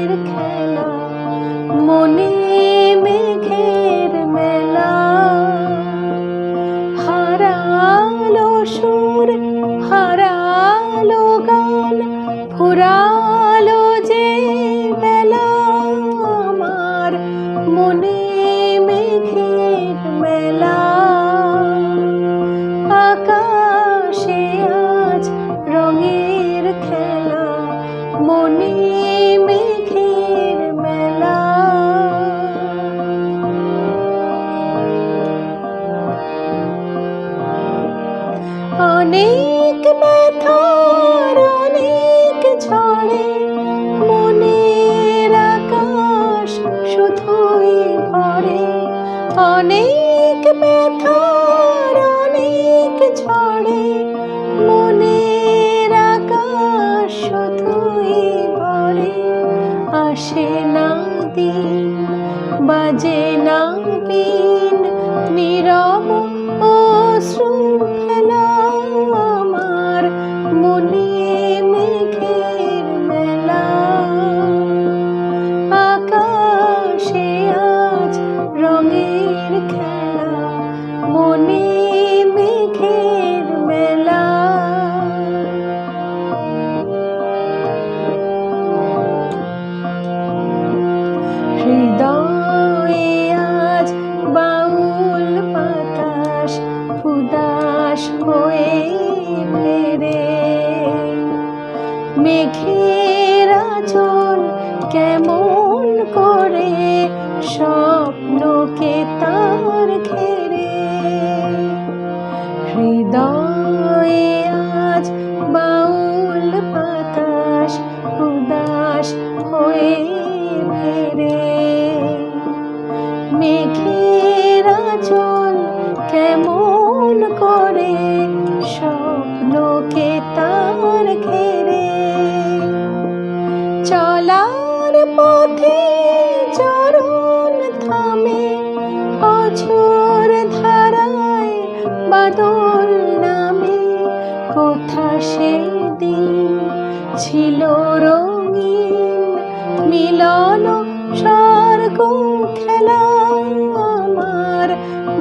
রঙের খেলা, মনে মেঘের মেলা। হারালো সুর, হারালো গান, ফুরালো যে বেলা, আমার মনে মেঘের মেলা। আকাশে আজ রঙের খেলা, মনে মেঘের মেলা। অনেক ব্যথার অনেক ঝড়ে মনের আকাশ শুধুই ভরে। অনেক ব্যথার অনেক ঝড়ে মনের আকাশ শুধুই ভরে। আসে না দিন, বাজে না বিন, নীরব অশ্রু ফেলা, আমার মনে মেঘের মেলা। আকাশে আজ রঙের খেলা, মনে মেঘের মেলা। হৃদয়ে আজ বাউল বাতাস উদাস হয়ে ফেরে। মেঘের আঁচল কেমন করে স্বপ্নকে তার ঘেরে। হৃদয়ে আজ বাউল বাতাস উদাস হয়ে ফেরে। মেঘের আঁচল কেমন করে স্বপ্নকে তার ঘেরে। চলার পথে চরণ থামে, অঝোর ধারায় বাদল নামে। কোথা সেদিন ছিল রঙিন মিলন স্বর্গ খেলা, আমার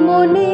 মনে